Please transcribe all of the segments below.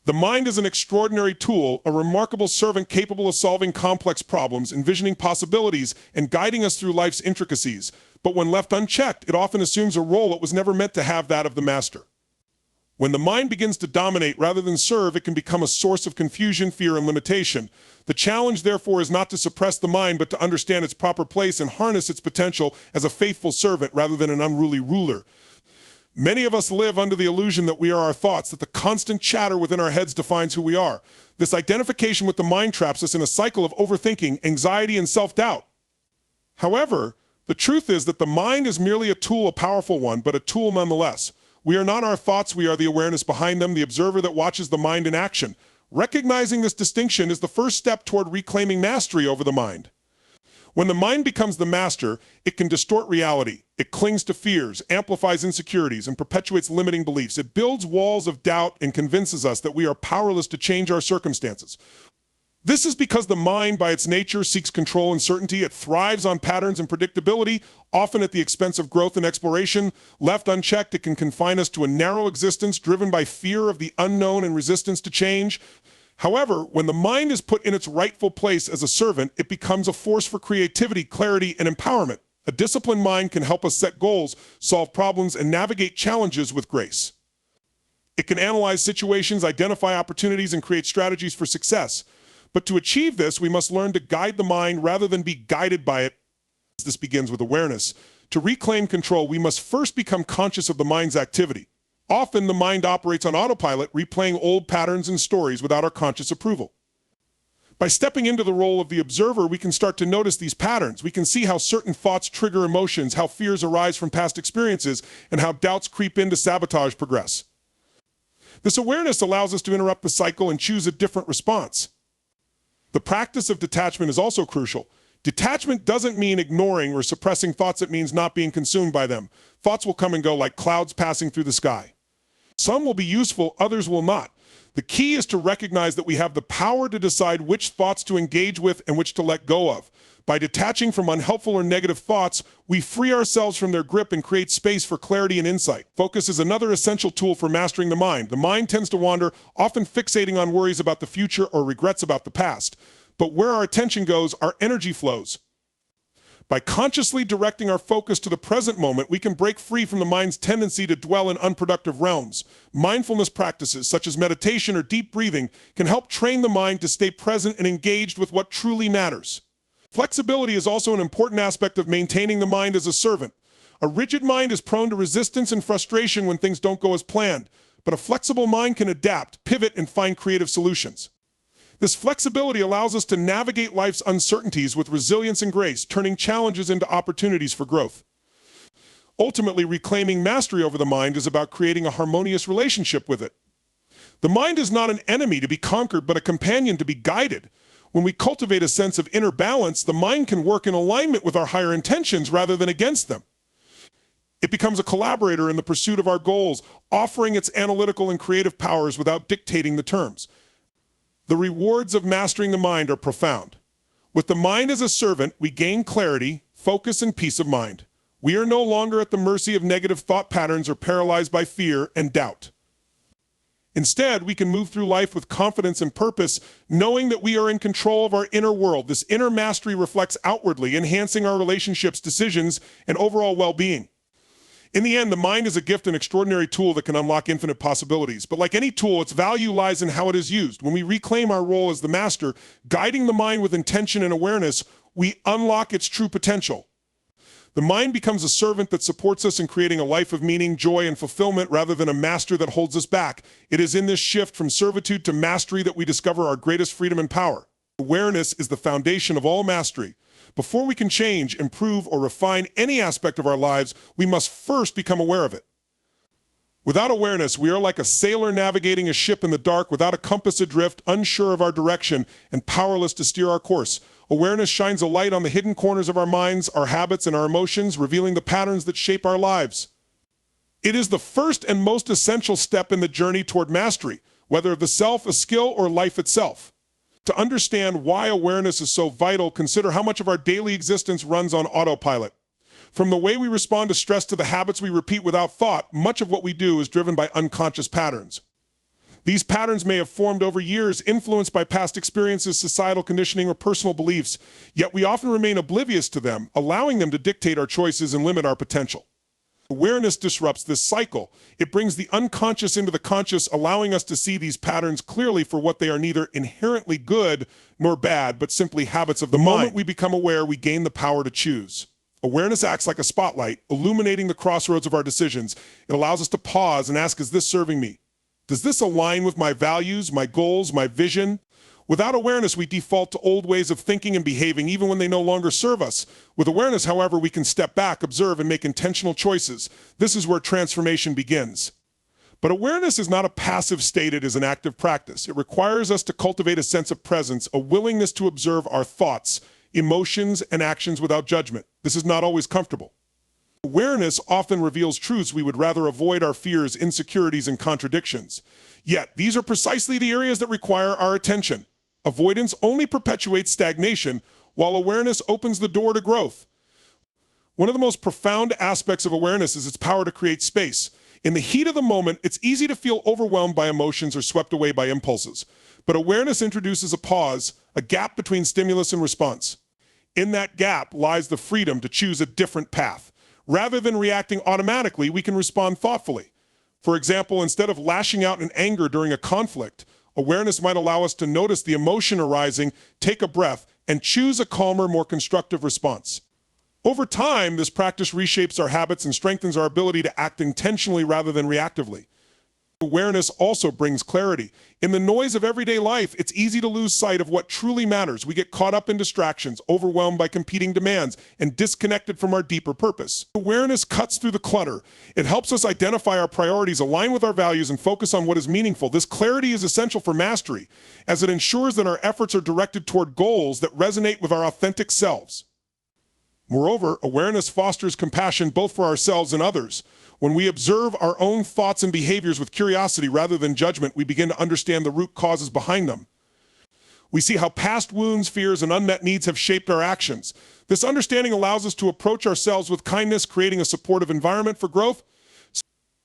The mind is an extraordinary tool, a remarkable servant capable of solving complex problems, envisioning possibilities, and guiding us through life's intricacies. But when left unchecked, it often assumes a role it was never meant to have, that of the master. When the mind begins to dominate rather than serve, it can become a source of confusion, fear, and limitation. The challenge, therefore, is not to suppress the mind, but to understand its proper place and harness its potential as a faithful servant rather than an unruly ruler. Many of us live under the illusion that we are our thoughts, that the constant chatter within our heads defines who we are. This identification with the mind traps us in a cycle of overthinking, anxiety, and self-doubt. However, the truth is that the mind is merely a tool, a powerful one, but a tool nonetheless. We are not our thoughts, we are the awareness behind them, the observer that watches the mind in action. Recognizing this distinction is the first step toward reclaiming mastery over the mind. When the mind becomes the master, it can distort reality. It clings to fears, amplifies insecurities, and perpetuates limiting beliefs. It builds walls of doubt and convinces us that we are powerless to change our circumstances. This is because the mind, by its nature, seeks control and certainty. It thrives on patterns and predictability, often at the expense of growth and exploration. Left unchecked, it can confine us to a narrow existence driven by fear of the unknown and resistance to change. However, when the mind is put in its rightful place as a servant, it becomes a force for creativity, clarity, and empowerment. A disciplined mind can help us set goals, solve problems, and navigate challenges with grace. It can analyze situations, identify opportunities, and create strategies for success. But to achieve this, we must learn to guide the mind rather than be guided by it. This begins with awareness. To reclaim control, we must first become conscious of the mind's activity. Often, the mind operates on autopilot, replaying old patterns and stories without our conscious approval. By stepping into the role of the observer, we can start to notice these patterns. We can see how certain thoughts trigger emotions, how fears arise from past experiences, and how doubts creep in to sabotage progress. This awareness allows us to interrupt the cycle and choose a different response. The practice of detachment is also crucial. Detachment doesn't mean ignoring or suppressing thoughts, it means not being consumed by them. Thoughts will come and go like clouds passing through the sky. Some will be useful, others will not. The key is to recognize that we have the power to decide which thoughts to engage with and which to let go of. By detaching from unhelpful or negative thoughts, we free ourselves from their grip and create space for clarity and insight. Focus is another essential tool for mastering the mind. The mind tends to wander, often fixating on worries about the future or regrets about the past. But where our attention goes, our energy flows. By consciously directing our focus to the present moment, we can break free from the mind's tendency to dwell in unproductive realms. Mindfulness practices, such as meditation or deep breathing, can help train the mind to stay present and engaged with what truly matters. Flexibility is also an important aspect of maintaining the mind as a servant. A rigid mind is prone to resistance and frustration when things don't go as planned, but a flexible mind can adapt, pivot, and find creative solutions. This flexibility allows us to navigate life's uncertainties with resilience and grace, turning challenges into opportunities for growth. Ultimately, reclaiming mastery over the mind is about creating a harmonious relationship with it. The mind is not an enemy to be conquered, but a companion to be guided. When we cultivate a sense of inner balance, the mind can work in alignment with our higher intentions rather than against them. It becomes a collaborator in the pursuit of our goals, offering its analytical and creative powers without dictating the terms. The rewards of mastering the mind are profound. With the mind as a servant, we gain clarity, focus, and peace of mind. We are no longer at the mercy of negative thought patterns or paralyzed by fear and doubt. Instead, we can move through life with confidence and purpose, knowing that we are in control of our inner world. This inner mastery reflects outwardly, enhancing our relationships, decisions, and overall well-being. In the end, the mind is a gift, an extraordinary tool that can unlock infinite possibilities. But like any tool, its value lies in how it is used. When we reclaim our role as the master, guiding the mind with intention and awareness, we unlock its true potential. The mind becomes a servant that supports us in creating a life of meaning, joy, and fulfillment rather than a master that holds us back. It is in this shift from servitude to mastery that we discover our greatest freedom and power. Awareness is the foundation of all mastery. Before we can change, improve, or refine any aspect of our lives, we must first become aware of it. Without awareness, we are like a sailor navigating a ship in the dark without a compass adrift, unsure of our direction, and powerless to steer our course. Awareness shines a light on the hidden corners of our minds, our habits, and our emotions, revealing the patterns that shape our lives. It is the first and most essential step in the journey toward mastery, whether of the self, a skill, or life itself. To understand why awareness is so vital, consider how much of our daily existence runs on autopilot. From the way we respond to stress to the habits we repeat without thought, much of what we do is driven by unconscious patterns. These patterns may have formed over years, influenced by past experiences, societal conditioning, or personal beliefs, yet we often remain oblivious to them, allowing them to dictate our choices and limit our potential. Awareness disrupts this cycle. It brings the unconscious into the conscious, allowing us to see these patterns clearly for what they are, neither inherently good nor bad, but simply habits of the mind. The moment we become aware, we gain the power to choose. Awareness acts like a spotlight, illuminating the crossroads of our decisions. It allows us to pause and ask, is this serving me? Does this align with my values, my goals, my vision? Without awareness, we default to old ways of thinking and behaving, even when they no longer serve us. With awareness, however, we can step back, observe, and make intentional choices. This is where transformation begins. But awareness is not a passive state, it is an active practice. It requires us to cultivate a sense of presence, a willingness to observe our thoughts, emotions, and actions without judgment. This is not always comfortable. Awareness often reveals truths we would rather avoid: our fears, insecurities, and contradictions. Yet, these are precisely the areas that require our attention. Avoidance only perpetuates stagnation, while awareness opens the door to growth. One of the most profound aspects of awareness is its power to create space. In the heat of the moment, it's easy to feel overwhelmed by emotions or swept away by impulses. But awareness introduces a pause, a gap between stimulus and response. In that gap lies the freedom to choose a different path. Rather than reacting automatically, we can respond thoughtfully. For example, instead of lashing out in anger during a conflict, awareness might allow us to notice the emotion arising, take a breath, and choose a calmer, more constructive response. Over time, this practice reshapes our habits and strengthens our ability to act intentionally rather than reactively. Awareness also brings clarity. In the noise of everyday life, it's easy to lose sight of what truly matters. We get caught up in distractions, overwhelmed by competing demands, and disconnected from our deeper purpose. Awareness cuts through the clutter. It helps us identify our priorities, align with our values, and focus on what is meaningful. This clarity is essential for mastery, as it ensures that our efforts are directed toward goals that resonate with our authentic selves. Moreover, awareness fosters compassion both for ourselves and others. When we observe our own thoughts and behaviors with curiosity rather than judgment, we begin to understand the root causes behind them. We see how past wounds, fears, and unmet needs have shaped our actions. This understanding allows us to approach ourselves with kindness, creating a supportive environment for growth.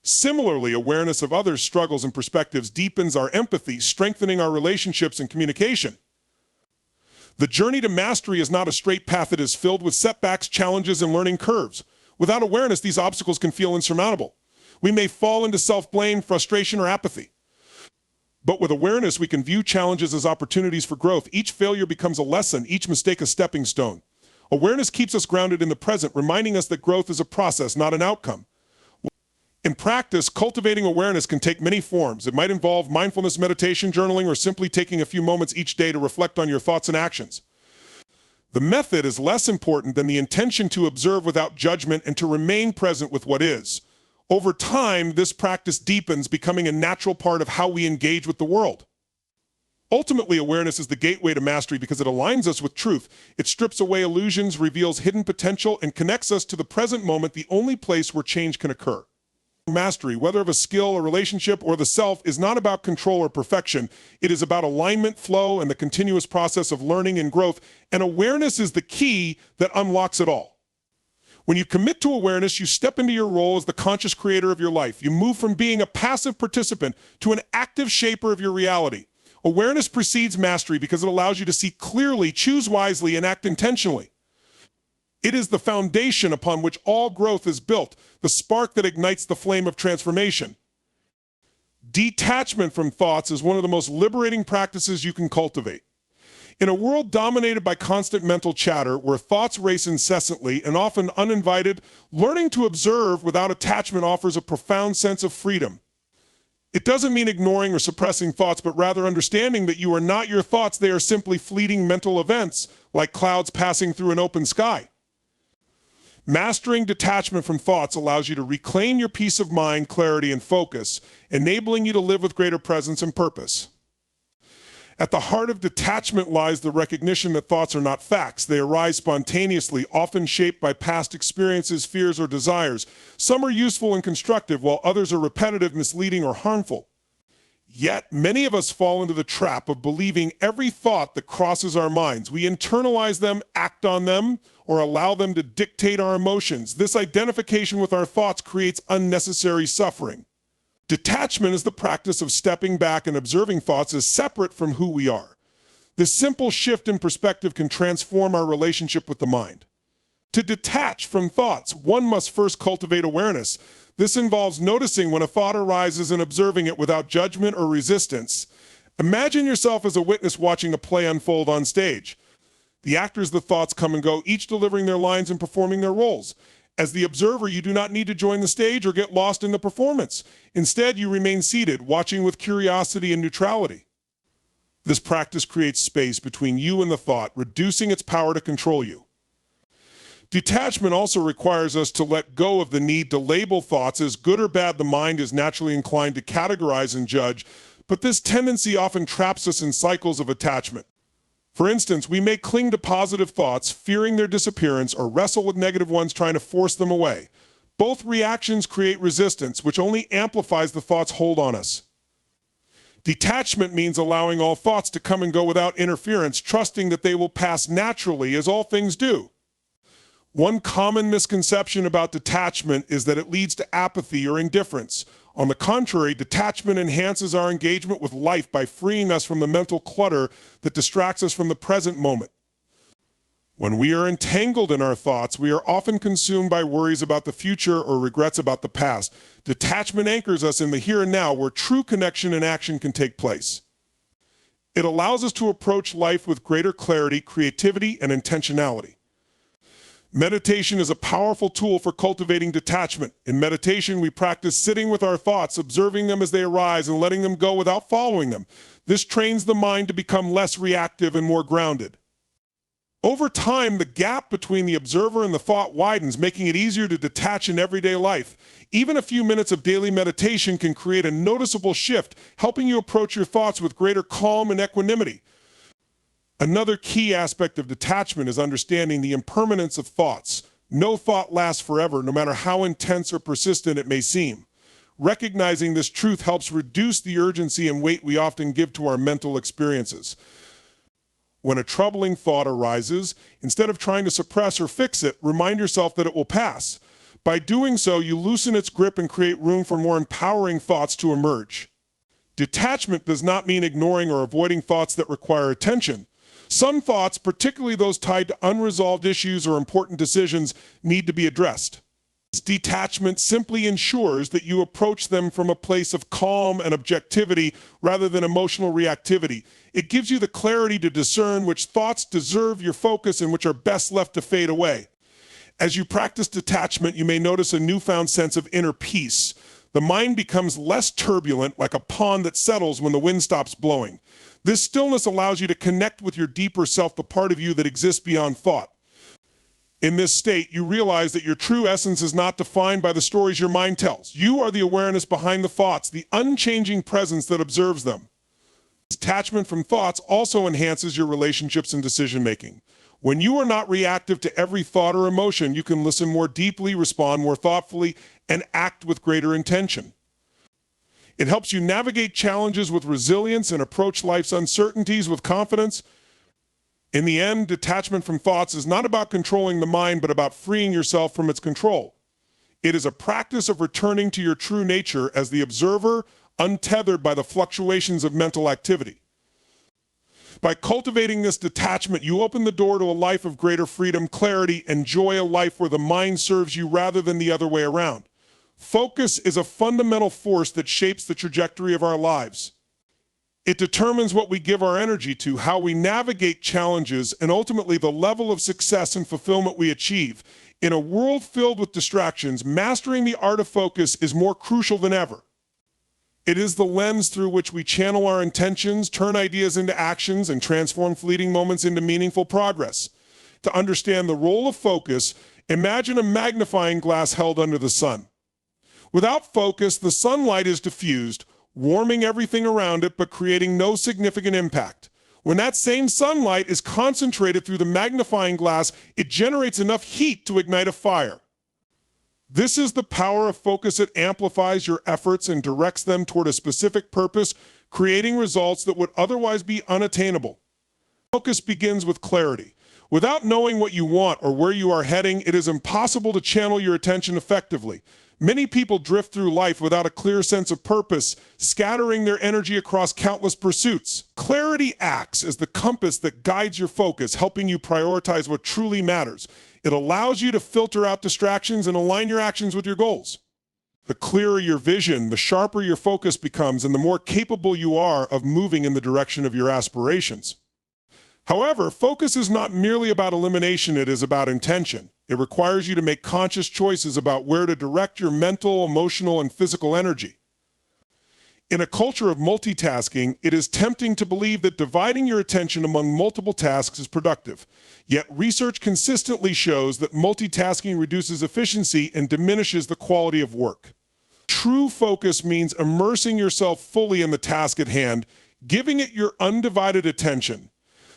Similarly, awareness of others' struggles and perspectives deepens our empathy, strengthening our relationships and communication. The journey to mastery is not a straight path. It is filled with setbacks, challenges, and learning curves. Without awareness, these obstacles can feel insurmountable. We may fall into self-blame, frustration, or apathy. But with awareness, we can view challenges as opportunities for growth. Each failure becomes a lesson, each mistake a stepping stone. Awareness keeps us grounded in the present, reminding us that growth is a process, not an outcome. In practice, cultivating awareness can take many forms. It might involve mindfulness, meditation, journaling, or simply taking a few moments each day to reflect on your thoughts and actions. The method is less important than the intention to observe without judgment and to remain present with what is. Over time, this practice deepens, becoming a natural part of how we engage with the world. Ultimately, awareness is the gateway to mastery because it aligns us with truth. It strips away illusions, reveals hidden potential, and connects us to the present moment, the only place where change can occur. Mastery, whether of a skill, a relationship, or the self, is not about control or perfection. It is about alignment, flow, and the continuous process of learning and growth. And awareness is the key that unlocks it all. When you commit to awareness, you step into your role as the conscious creator of your life. You move from being a passive participant to an active shaper of your reality. Awareness precedes mastery because it allows you to see clearly, choose wisely, and act intentionally. It is the foundation upon which all growth is built, the spark that ignites the flame of transformation. Detachment from thoughts is one of the most liberating practices you can cultivate. In a world dominated by constant mental chatter, where thoughts race incessantly and often uninvited, learning to observe without attachment offers a profound sense of freedom. It doesn't mean ignoring or suppressing thoughts, but rather understanding that you are not your thoughts. They are simply fleeting mental events, like clouds passing through an open sky. Mastering detachment from thoughts allows you to reclaim your peace of mind, clarity, and focus, enabling you to live with greater presence and purpose. At the heart of detachment lies the recognition that thoughts are not facts. They arise spontaneously, often shaped by past experiences, fears, or desires. Some are useful and constructive, while others are repetitive, misleading, or harmful. Yet, many of us fall into the trap of believing every thought that crosses our minds. We internalize them, act on them, or allow them to dictate our emotions. This identification with our thoughts creates unnecessary suffering. Detachment is the practice of stepping back and observing thoughts as separate from who we are. This simple shift in perspective can transform our relationship with the mind. To detach from thoughts, one must first cultivate awareness. This involves noticing when a thought arises and observing it without judgment or resistance. Imagine yourself as a witness watching a play unfold on stage. The actors, the thoughts come and go, each delivering their lines and performing their roles. As the observer, you do not need to join the stage or get lost in the performance. Instead, you remain seated, watching with curiosity and neutrality. This practice creates space between you and the thought, reducing its power to control you. Detachment also requires us to let go of the need to label thoughts as good or bad. The mind is naturally inclined to categorize and judge, but this tendency often traps us in cycles of attachment. For instance, we may cling to positive thoughts, fearing their disappearance, or wrestle with negative ones, trying to force them away. Both reactions create resistance, which only amplifies the thought's hold on us. Detachment means allowing all thoughts to come and go without interference, trusting that they will pass naturally, as all things do. One common misconception about detachment is that it leads to apathy or indifference. On the contrary, detachment enhances our engagement with life by freeing us from the mental clutter that distracts us from the present moment. When we are entangled in our thoughts, we are often consumed by worries about the future or regrets about the past. Detachment anchors us in the here and now, where true connection and action can take place. It allows us to approach life with greater clarity, creativity, and intentionality. Meditation is a powerful tool for cultivating detachment. In meditation, we practice sitting with our thoughts, observing them as they arise, and letting them go without following them. This trains the mind to become less reactive and more grounded. Over time, the gap between the observer and the thought widens, making it easier to detach in everyday life. Even a few minutes of daily meditation can create a noticeable shift, helping you approach your thoughts with greater calm and equanimity. Another key aspect of detachment is understanding the impermanence of thoughts. No thought lasts forever, no matter how intense or persistent it may seem. Recognizing this truth helps reduce the urgency and weight we often give to our mental experiences. When a troubling thought arises, instead of trying to suppress or fix it, remind yourself that it will pass. By doing so, you loosen its grip and create room for more empowering thoughts to emerge. Detachment does not mean ignoring or avoiding thoughts that require attention. Some thoughts, particularly those tied to unresolved issues or important decisions, need to be addressed. Detachment simply ensures that you approach them from a place of calm and objectivity rather than emotional reactivity. It gives you the clarity to discern which thoughts deserve your focus and which are best left to fade away. As you practice detachment, you may notice a newfound sense of inner peace. The mind becomes less turbulent, like a pond that settles when the wind stops blowing. This stillness allows you to connect with your deeper self, the part of you that exists beyond thought. In this state, you realize that your true essence is not defined by the stories your mind tells. You are the awareness behind the thoughts, the unchanging presence that observes them. Detachment from thoughts also enhances your relationships and decision-making. When you are not reactive to every thought or emotion, you can listen more deeply, respond more thoughtfully, and act with greater intention. It helps you navigate challenges with resilience and approach life's uncertainties with confidence. In the end, detachment from thoughts is not about controlling the mind, but about freeing yourself from its control. It is a practice of returning to your true nature as the observer, untethered by the fluctuations of mental activity. By cultivating this detachment, you open the door to a life of greater freedom, clarity, and joy, a life where the mind serves you rather than the other way around. Focus is a fundamental force that shapes the trajectory of our lives. It determines what we give our energy to, how we navigate challenges, and ultimately the level of success and fulfillment we achieve. In a world filled with distractions, mastering the art of focus is more crucial than ever. It is the lens through which we channel our intentions, turn ideas into actions, and transform fleeting moments into meaningful progress. To understand the role of focus, imagine a magnifying glass held under the sun. Without focus, the sunlight is diffused, warming everything around it, but creating no significant impact. When that same sunlight is concentrated through the magnifying glass, it generates enough heat to ignite a fire. This is the power of focus. It amplifies your efforts and directs them toward a specific purpose, creating results that would otherwise be unattainable. Focus begins with clarity. Without knowing what you want or where you are heading, it is impossible to channel your attention effectively. Many people drift through life without a clear sense of purpose, scattering their energy across countless pursuits. Clarity acts as the compass that guides your focus, helping you prioritize what truly matters. It allows you to filter out distractions and align your actions with your goals. The clearer your vision, the sharper your focus becomes, and the more capable you are of moving in the direction of your aspirations. However, focus is not merely about elimination, it is about intention. It requires you to make conscious choices about where to direct your mental, emotional, and physical energy. In a culture of multitasking, it is tempting to believe that dividing your attention among multiple tasks is productive. Yet research consistently shows that multitasking reduces efficiency and diminishes the quality of work. True focus means immersing yourself fully in the task at hand, giving it your undivided attention.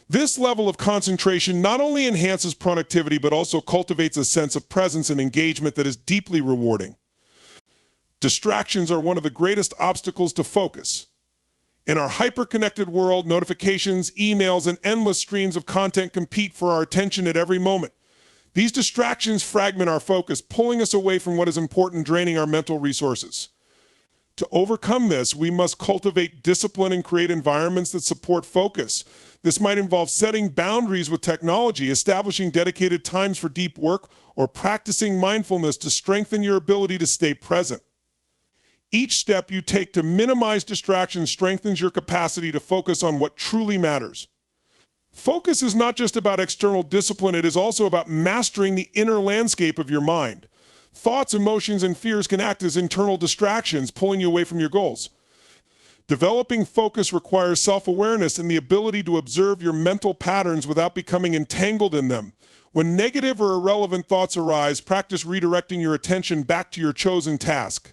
This level of concentration not only enhances productivity, but also cultivates a sense of presence and engagement that is deeply rewarding. Distractions are one of the greatest obstacles to focus. In our hyper-connected world, notifications, emails, and endless streams of content compete for our attention at every moment. These distractions fragment our focus, pulling us away from what is important, draining our mental resources. To overcome this, we must cultivate discipline and create environments that support focus. This might involve setting boundaries with technology, establishing dedicated times for deep work, or practicing mindfulness to strengthen your ability to stay present. Each step you take to minimize distractions strengthens your capacity to focus on what truly matters. Focus is not just about external discipline, it is also about mastering the inner landscape of your mind. Thoughts, emotions, and fears can act as internal distractions, pulling you away from your goals. Developing focus requires self-awareness and the ability to observe your mental patterns without becoming entangled in them. When negative or irrelevant thoughts arise, practice redirecting your attention back to your chosen task.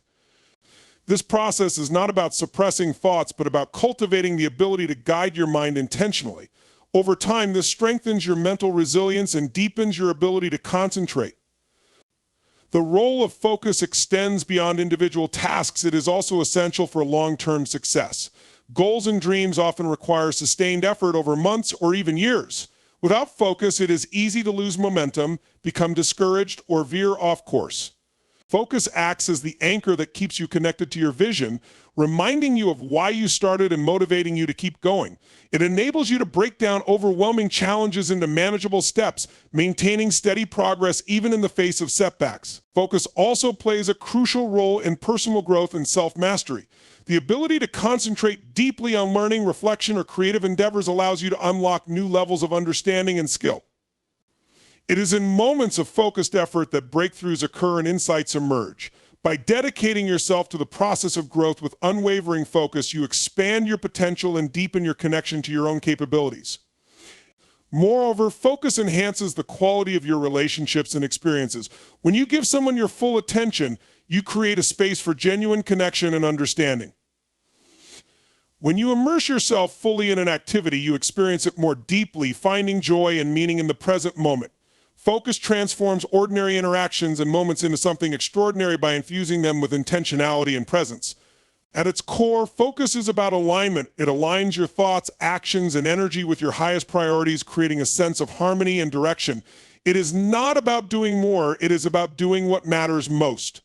This process is not about suppressing thoughts, but about cultivating the ability to guide your mind intentionally. Over time, this strengthens your mental resilience and deepens your ability to concentrate. The role of focus extends beyond individual tasks. It is also essential for long-term success. Goals and dreams often require sustained effort over months or even years. Without focus, it is easy to lose momentum, become discouraged, or veer off course. Focus acts as the anchor that keeps you connected to your vision, reminding you of why you started and motivating you to keep going. It enables you to break down overwhelming challenges into manageable steps, maintaining steady progress even in the face of setbacks. Focus also plays a crucial role in personal growth and self-mastery. The ability to concentrate deeply on learning, reflection, or creative endeavors allows you to unlock new levels of understanding and skill. It is in moments of focused effort that breakthroughs occur and insights emerge. By dedicating yourself to the process of growth with unwavering focus, you expand your potential and deepen your connection to your own capabilities. Moreover, focus enhances the quality of your relationships and experiences. When you give someone your full attention, you create a space for genuine connection and understanding. When you immerse yourself fully in an activity, you experience it more deeply, finding joy and meaning in the present moment. Focus transforms ordinary interactions and moments into something extraordinary by infusing them with intentionality and presence. At its core, focus is about alignment. It aligns your thoughts, actions, and energy with your highest priorities, creating a sense of harmony and direction. It is not about doing more, it is about doing what matters most.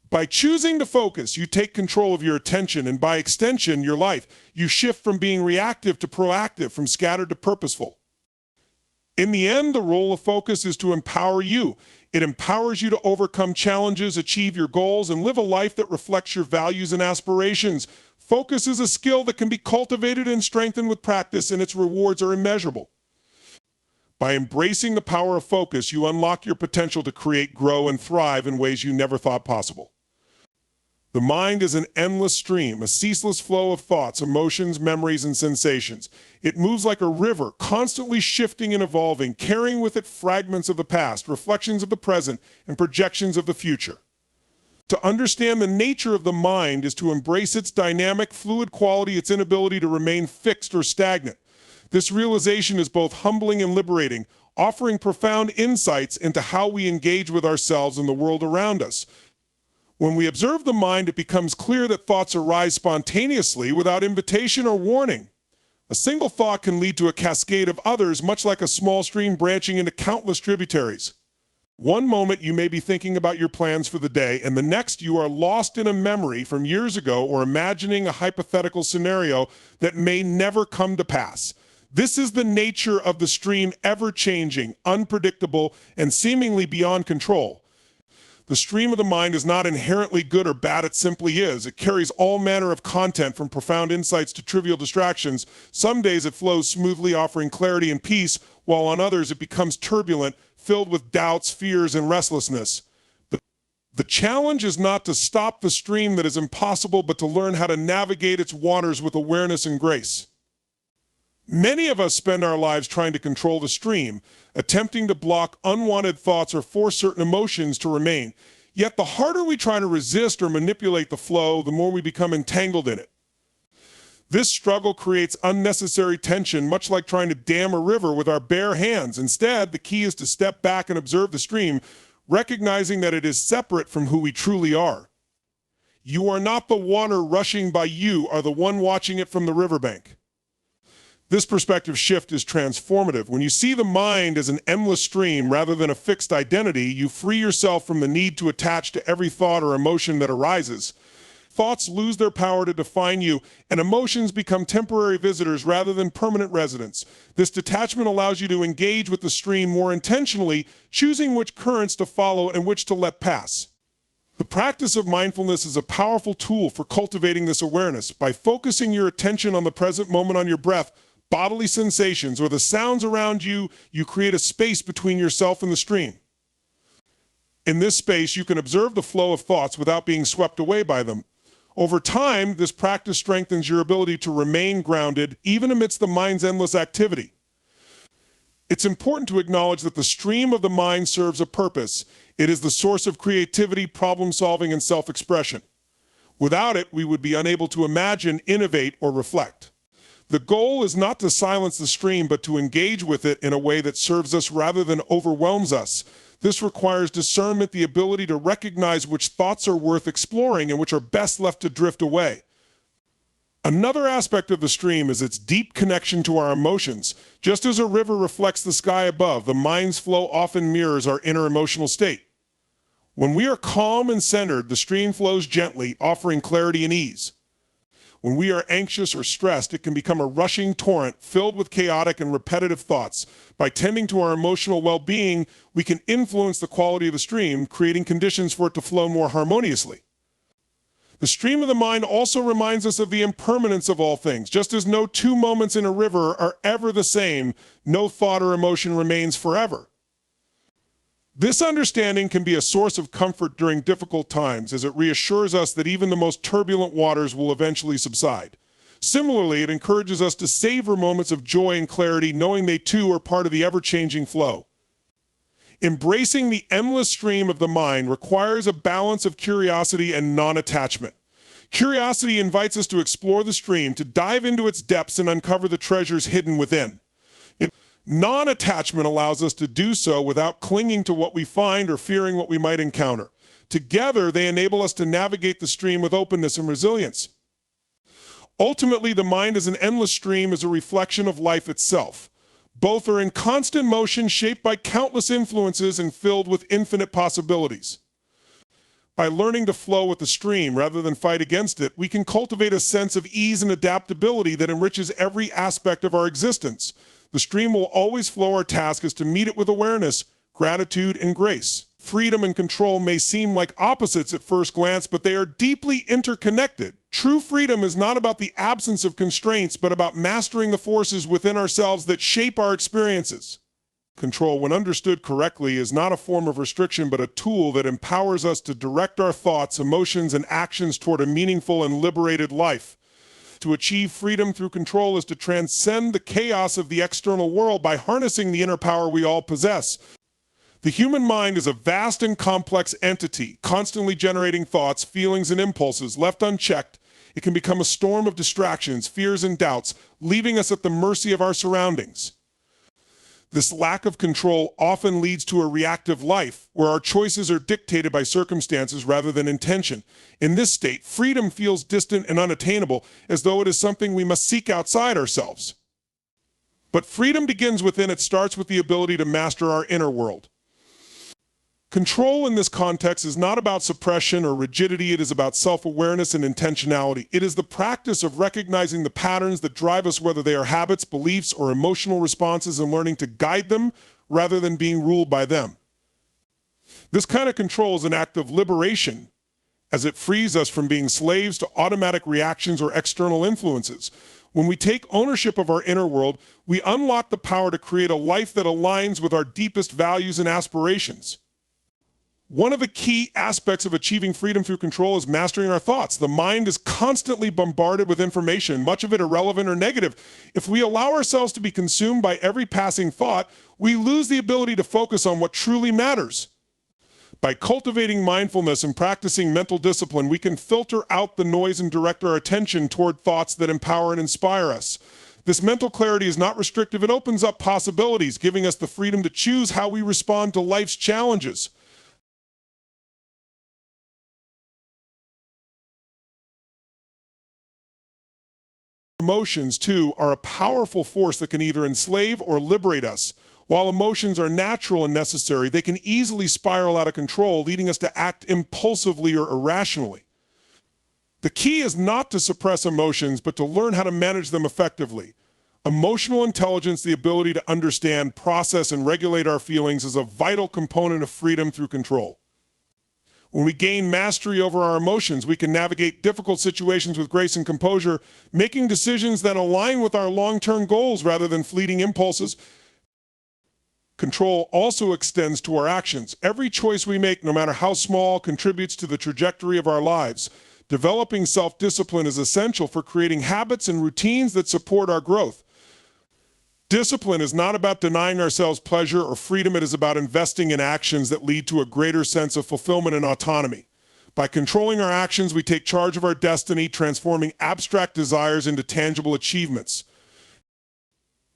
By choosing to focus, you take control of your attention and, by extension, your life. You shift from being reactive to proactive, from scattered to purposeful. In the end, the role of focus is to empower you. It empowers you to overcome challenges, achieve your goals, and live a life that reflects your values and aspirations. Focus is a skill that can be cultivated and strengthened with practice, and its rewards are immeasurable. By embracing the power of focus, you unlock your potential to create, grow, and thrive in ways you never thought possible. The mind is an endless stream, a ceaseless flow of thoughts, emotions, memories, and sensations. It moves like a river, constantly shifting and evolving, carrying with it fragments of the past, reflections of the present, and projections of the future. To understand the nature of the mind is to embrace its dynamic, fluid quality, its inability to remain fixed or stagnant. This realization is both humbling and liberating, offering profound insights into how we engage with ourselves and the world around us. When we observe the mind, it becomes clear that thoughts arise spontaneously without invitation or warning. A single thought can lead to a cascade of others, much like a small stream branching into countless tributaries. One moment you may be thinking about your plans for the day, and the next you are lost in a memory from years ago or imagining a hypothetical scenario that may never come to pass. This is the nature of the stream, ever-changing, unpredictable, and seemingly beyond control. The stream of the mind is not inherently good or bad, it simply is. It carries all manner of content, from profound insights to trivial distractions. Some days it flows smoothly, offering clarity and peace, while on others it becomes turbulent, filled with doubts, fears, and restlessness. The challenge is not to stop the stream that is impossible, but to learn how to navigate its waters with awareness and grace. Many of us spend our lives trying to control the stream, attempting to block unwanted thoughts or force certain emotions to remain. Yet the harder we try to resist or manipulate the flow, the more we become entangled in it. This struggle creates unnecessary tension, much like trying to dam a river with our bare hands. Instead, the key is to step back and observe the stream, recognizing that it is separate from who we truly are. You are not the water rushing by, you are the one watching it from the riverbank. This perspective shift is transformative. When you see the mind as an endless stream rather than a fixed identity, you free yourself from the need to attach to every thought or emotion that arises. Thoughts lose their power to define you, and emotions become temporary visitors rather than permanent residents. This detachment allows you to engage with the stream more intentionally, choosing which currents to follow and which to let pass. The practice of mindfulness is a powerful tool for cultivating this awareness. By focusing your attention on the present moment, on your breath, bodily sensations, or the sounds around you, you create a space between yourself and the stream. In this space, you can observe the flow of thoughts without being swept away by them. Over time, this practice strengthens your ability to remain grounded, even amidst the mind's endless activity. It's important to acknowledge that the stream of the mind serves a purpose. It is the source of creativity, problem-solving, and self-expression. Without it, we would be unable to imagine, innovate, or reflect. The goal is not to silence the stream, but to engage with it in a way that serves us rather than overwhelms us. This requires discernment, the ability to recognize which thoughts are worth exploring and which are best left to drift away. Another aspect of the stream is its deep connection to our emotions. Just as a river reflects the sky above, the mind's flow often mirrors our inner emotional state. When we are calm and centered, the stream flows gently, offering clarity and ease. When we are anxious or stressed, it can become a rushing torrent filled with chaotic and repetitive thoughts. By tending to our emotional well-being, we can influence the quality of the stream, creating conditions for it to flow more harmoniously. The stream of the mind also reminds us of the impermanence of all things. Just as no two moments in a river are ever the same, no thought or emotion remains forever. This understanding can be a source of comfort during difficult times, as it reassures us that even the most turbulent waters will eventually subside. Similarly, it encourages us to savor moments of joy and clarity, knowing they too are part of the ever-changing flow. Embracing the endless stream of the mind requires a balance of curiosity and non-attachment. Curiosity invites us to explore the stream, to dive into its depths and uncover the treasures hidden within. Non-attachment allows us to do so without clinging to what we find or fearing what we might encounter. Together, they enable us to navigate the stream with openness and resilience. Ultimately, the mind as an endless stream is a reflection of life itself. Both are in constant motion, shaped by countless influences and filled with infinite possibilities. By learning to flow with the stream rather than fight against it, we can cultivate a sense of ease and adaptability that enriches every aspect of our existence. The stream will always flow. Our task is to meet it with awareness, gratitude, and grace. Freedom and control may seem like opposites at first glance, but they are deeply interconnected. True freedom is not about the absence of constraints, but about mastering the forces within ourselves that shape our experiences. Control, when understood correctly, is not a form of restriction, but a tool that empowers us to direct our thoughts, emotions, and actions toward a meaningful and liberated life. To achieve freedom through control is to transcend the chaos of the external world by harnessing the inner power we all possess. The human mind is a vast and complex entity, constantly generating thoughts, feelings, and impulses. Left unchecked, it can become a storm of distractions, fears, and doubts, leaving us at the mercy of our surroundings. This lack of control often leads to a reactive life, where our choices are dictated by circumstances rather than intention. In this state, freedom feels distant and unattainable, as though it is something we must seek outside ourselves. But freedom begins within. It starts with the ability to master our inner world. Control in this context is not about suppression or rigidity. It is about self-awareness and intentionality. It is the practice of recognizing the patterns that drive us, whether they are habits, beliefs, or emotional responses, and learning to guide them rather than being ruled by them. This kind of control is an act of liberation, as it frees us from being slaves to automatic reactions or external influences. When we take ownership of our inner world, we unlock the power to create a life that aligns with our deepest values and aspirations. One of the key aspects of achieving freedom through control is mastering our thoughts. The mind is constantly bombarded with information, much of it irrelevant or negative. If we allow ourselves to be consumed by every passing thought, we lose the ability to focus on what truly matters. By cultivating mindfulness and practicing mental discipline, we can filter out the noise and direct our attention toward thoughts that empower and inspire us. This mental clarity is not restrictive. It opens up possibilities, giving us the freedom to choose how we respond to life's challenges. Emotions, too, are a powerful force that can either enslave or liberate us. While emotions are natural and necessary, they can easily spiral out of control, leading us to act impulsively or irrationally. The key is not to suppress emotions, but to learn how to manage them effectively. Emotional intelligence, the ability to understand, process, and regulate our feelings, is a vital component of freedom through control. When we gain mastery over our emotions, we can navigate difficult situations with grace and composure, making decisions that align with our long-term goals rather than fleeting impulses. Control also extends to our actions. Every choice we make, no matter how small, contributes to the trajectory of our lives. Developing self-discipline is essential for creating habits and routines that support our growth. Discipline is not about denying ourselves pleasure or freedom. It is about investing in actions that lead to a greater sense of fulfillment and autonomy. By controlling our actions, we take charge of our destiny, transforming abstract desires into tangible achievements.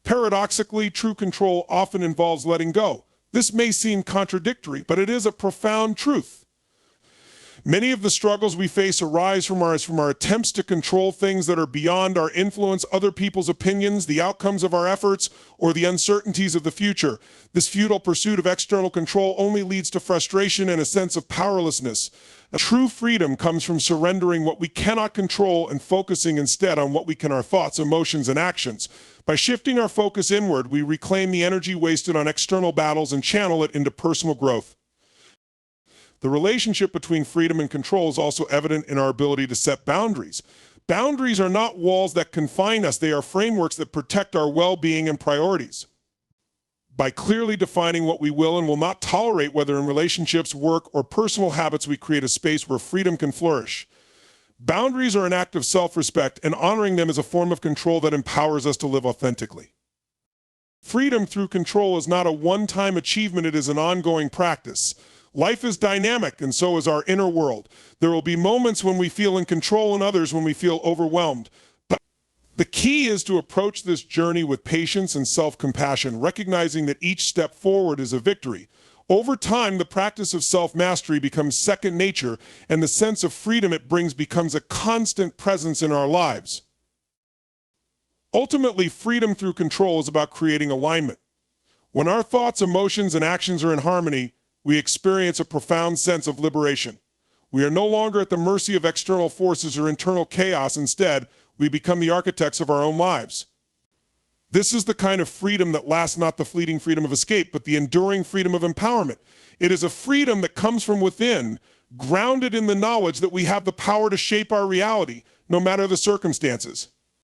Paradoxically, true control often involves letting go. This may seem contradictory, but it is a profound truth. Many of the struggles we face arise from our attempts to control things that are beyond our influence, other people's opinions, the outcomes of our efforts, or the uncertainties of the future. This futile pursuit of external control only leads to frustration and a sense of powerlessness. True freedom comes from surrendering what we cannot control and focusing instead on what we can: our thoughts, emotions, and actions. By shifting our focus inward, we reclaim the energy wasted on external battles and channel it into personal growth. The relationship between freedom and control is also evident in our ability to set boundaries. Boundaries are not walls that confine us. They are frameworks that protect our well-being and priorities. By clearly defining what we will and will not tolerate, whether in relationships, work, or personal habits, we create a space where freedom can flourish. Boundaries are an act of self-respect, and honoring them is a form of control that empowers us to live authentically. Freedom through control is not a one-time achievement. It is an ongoing practice. Life is dynamic, and so is our inner world. There will be moments when we feel in control and others when we feel overwhelmed. But the key is to approach this journey with patience and self-compassion, recognizing that each step forward is a victory. Over time, the practice of self-mastery becomes second nature, and the sense of freedom it brings becomes a constant presence in our lives. Ultimately, freedom through control is about creating alignment. When our thoughts, emotions, and actions are in harmony, we experience a profound sense of liberation. We are no longer at the mercy of external forces or internal chaos. Instead, we become the architects of our own lives. This is the kind of freedom that lasts, not the fleeting freedom of escape, but the enduring freedom of empowerment. It is a freedom that comes from within, grounded in the knowledge that we have the power to shape our reality, no matter the circumstances.